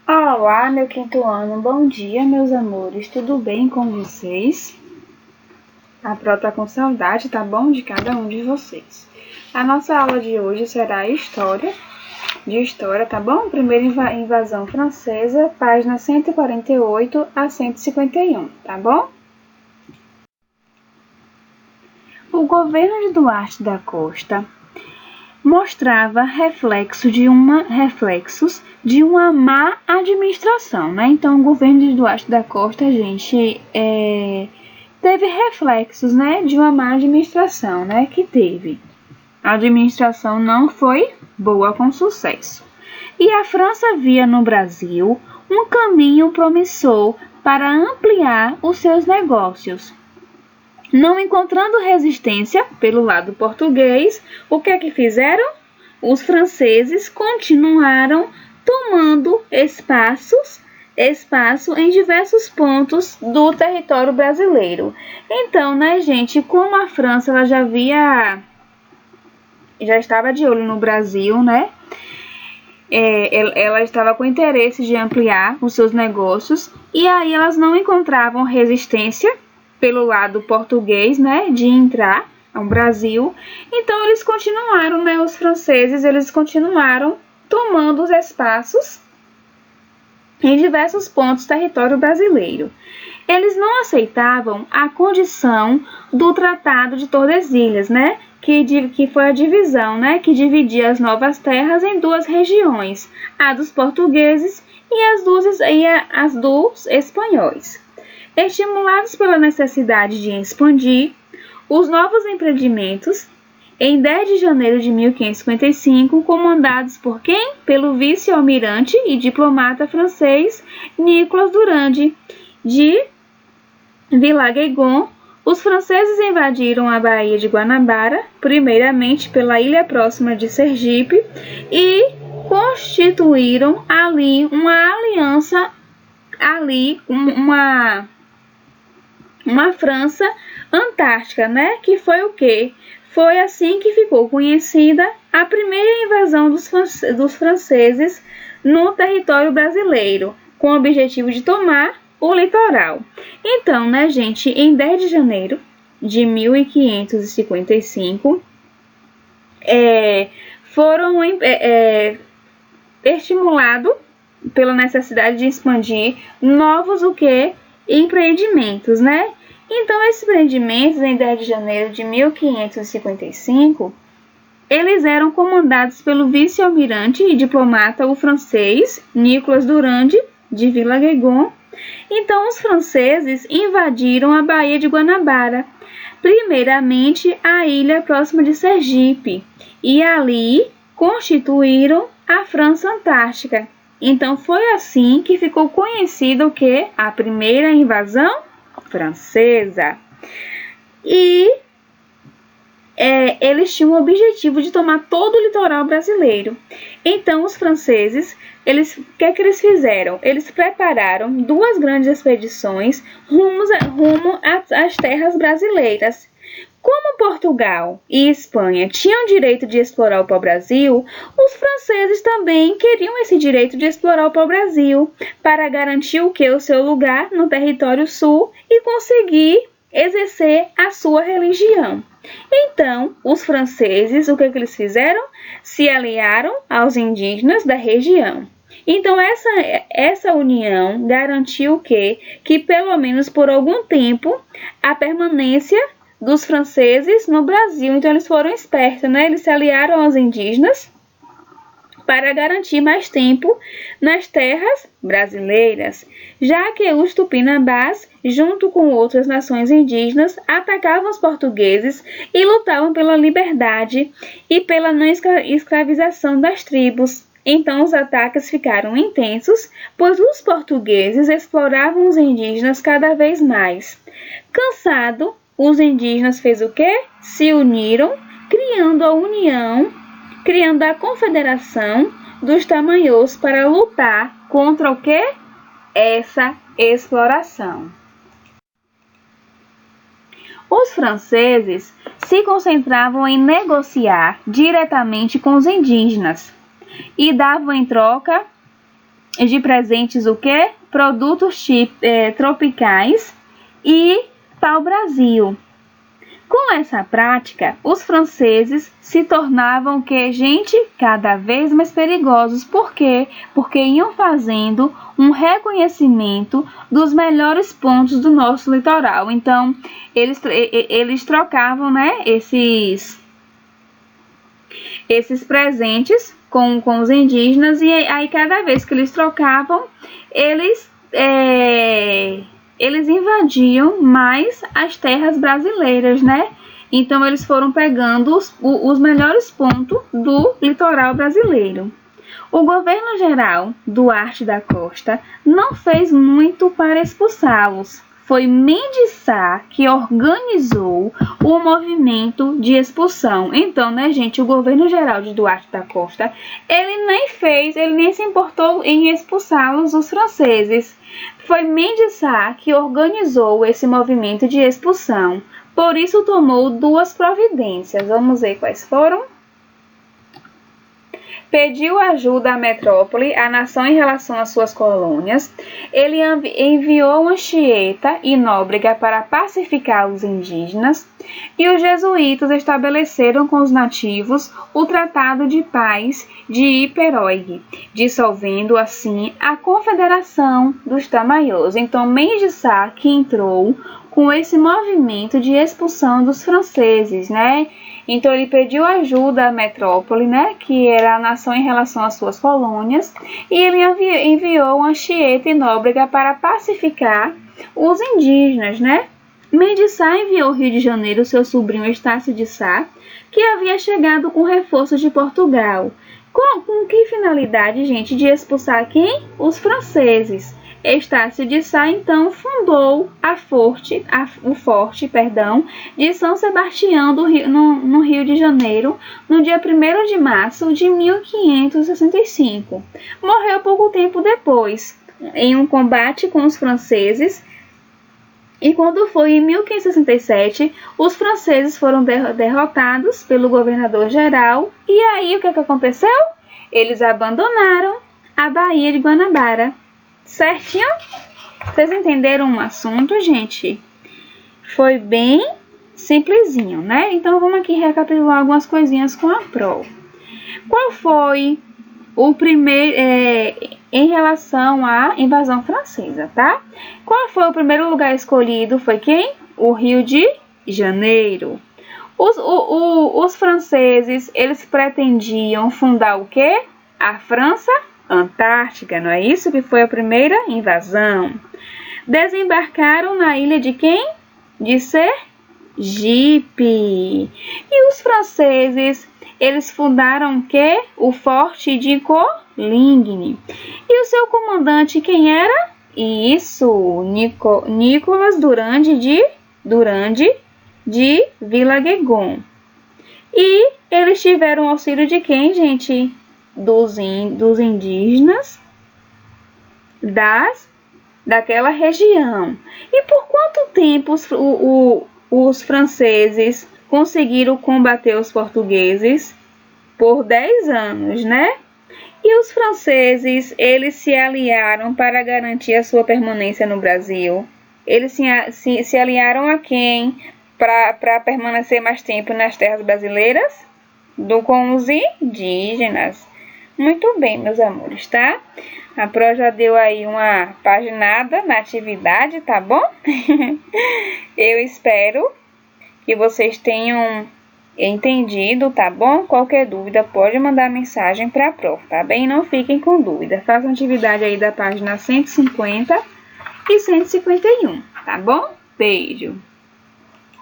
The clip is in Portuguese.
Olá, meu quinto ano, bom dia, meus amores, tudo bem com vocês? A Pro tá com saudade, tá bom? De cada um de vocês. A nossa aula de hoje será história, tá bom? Primeira invasão francesa, páginas 148 a 151, tá bom? O governo de Duarte da Costa mostrava reflexos de uma má administração, né? Então, o governo de Duarte da Costa, gente, teve reflexos, né, de uma má administração, né, que teve. A administração não foi boa com sucesso. E a França via no Brasil um caminho promissor para ampliar os seus negócios. Não encontrando resistência pelo lado português, o que é que fizeram? Os franceses continuaram tomando espaço em diversos pontos do território brasileiro. Então, né, gente, como a França ela já estava de olho no Brasil, né? Ela estava com interesse de ampliar os seus negócios e aí elas não encontravam resistência pelo lado português, né, de entrar ao Brasil. Então eles continuaram, né, os franceses, eles continuaram tomando os espaços em diversos pontos do território brasileiro. Eles não aceitavam a condição do Tratado de Tordesilhas, né, que foi a divisão, né, que dividia as novas terras em duas regiões, a dos portugueses e as dos espanhóis. Estimulados pela necessidade de expandir os novos empreendimentos, em 10 de janeiro de 1555, comandados por quem? Pelo vice-almirante e diplomata francês Nicolas Durand de Villagegon, os franceses invadiram a Baía de Guanabara, primeiramente pela ilha próxima de Sergipe, e constituíram ali uma aliança, uma França Antártica, né? Que foi o quê? Foi assim que ficou conhecida a primeira invasão dos franceses no território brasileiro, com o objetivo de tomar o litoral. Então, né, gente, em 10 de janeiro de 1555, foram estimulados pela necessidade de expandir novos empreendimentos, né? Então, esses empreendimentos, em 10 de janeiro de 1555, eles eram comandados pelo vice-almirante e diplomata o francês Nicolas Durand de Villagegon. Então, os franceses invadiram a Baía de Guanabara, primeiramente a ilha próxima de Sergipe, e ali constituíram a França Antártica. Então, foi assim que ficou conhecida a primeira invasão francesa. E eles tinham o objetivo de tomar todo o litoral brasileiro. Então, os franceses, o que é que eles fizeram? Eles prepararam duas grandes expedições rumo às terras brasileiras. Como Portugal e Espanha tinham direito de explorar o pau-brasil, os franceses também queriam esse direito de explorar o pau-brasil para garantir o seu lugar no território sul e conseguir exercer a sua religião. Então, os franceses, o que eles fizeram? Se aliaram aos indígenas da região. Então, essa união garantiu que pelo menos por algum tempo, a permanência dos franceses no Brasil. Então, eles foram espertos, né? Eles se aliaram aos indígenas para garantir mais tempo nas terras brasileiras, já que os tupinambás, junto com outras nações indígenas, atacavam os portugueses e lutavam pela liberdade e pela não escravização das tribos. Então, os ataques ficaram intensos, pois os portugueses exploravam os indígenas cada vez mais. Cansado, os indígenas fez o quê? Se uniram, criando a Confederação dos Tamanhões para lutar contra o quê? Essa exploração. Os franceses se concentravam em negociar diretamente com os indígenas e davam em troca de presentes o quê? Produtos tropicais e pau-brasil. Com essa prática, os franceses se tornavam que gente cada vez mais perigosos. Por quê? Porque iam fazendo um reconhecimento dos melhores pontos do nosso litoral. Então, eles trocavam, né, esses presentes com os indígenas, e aí cada vez que eles trocavam, eles invadiam mais as terras brasileiras, né? Então, eles foram pegando os melhores pontos do litoral brasileiro. O governo geral Duarte da Costa não fez muito para expulsá-los. Foi Mendes Sá que organizou o movimento de expulsão. Então, né, gente, o governo geral de Duarte da Costa, ele nem se importou em expulsá-los, os franceses. Foi Mendes Sá que organizou esse movimento de expulsão. Por isso, tomou duas providências. Vamos ver quais foram. Pediu ajuda à metrópole, à nação em relação às suas colônias. Ele enviou Anchieta e Nóbrega para pacificar os indígenas. E os jesuítas estabeleceram com os nativos o Tratado de Paz de Iperoig, dissolvendo assim a Confederação dos Tamaiôs. Então, Mendes Sá que entrou com esse movimento de expulsão dos franceses, né? Então, ele pediu ajuda à metrópole, né, que era a nação em relação às suas colônias, e ele enviou Anchieta e Nóbrega para pacificar os indígenas, né? Mendes Sá enviou ao Rio de Janeiro seu sobrinho Estácio de Sá, que havia chegado com reforços de Portugal. Com que finalidade, gente? De expulsar quem? Os franceses. Estácio de Sá, então, fundou o forte de São Sebastião no Rio de Janeiro, no dia 1º de março de 1565. Morreu pouco tempo depois, em um combate com os franceses, e quando foi em 1567, os franceses foram derrotados pelo governador-geral, e aí o que aconteceu? Eles abandonaram a Baía de Guanabara. Certinho? Vocês entenderam o assunto, gente? Foi bem simplesinho, né? Então, vamos aqui recapitular algumas coisinhas com a prova. Qual foi o primeiro, em relação à invasão francesa, tá? Qual foi o primeiro lugar escolhido? Foi quem? O Rio de Janeiro. Os franceses, eles pretendiam fundar o quê? A França Antártica, não é isso que foi a primeira invasão? Desembarcaram na ilha de quem? De Sergipe. E os franceses, eles fundaram o quê? O Forte de Coligny. E o seu comandante quem era? Isso, Nicolas Durand de Villagegon. E eles tiveram auxílio de quem, gente? Dos indígenas daquela região. E por quanto tempo os franceses conseguiram combater os portugueses? Por 10 anos, né? E os franceses, eles se aliaram para garantir a sua permanência no Brasil. Eles se aliaram a quem para permanecer mais tempo nas terras brasileiras? Com os indígenas. Muito bem, meus amores, tá? A Pro já deu aí uma paginada na atividade, tá bom? Eu espero que vocês tenham entendido, tá bom? Qualquer dúvida pode mandar mensagem para a Pro, tá bem? Não fiquem com dúvida. Façam atividade aí da página 150 e 151, tá bom? Beijo!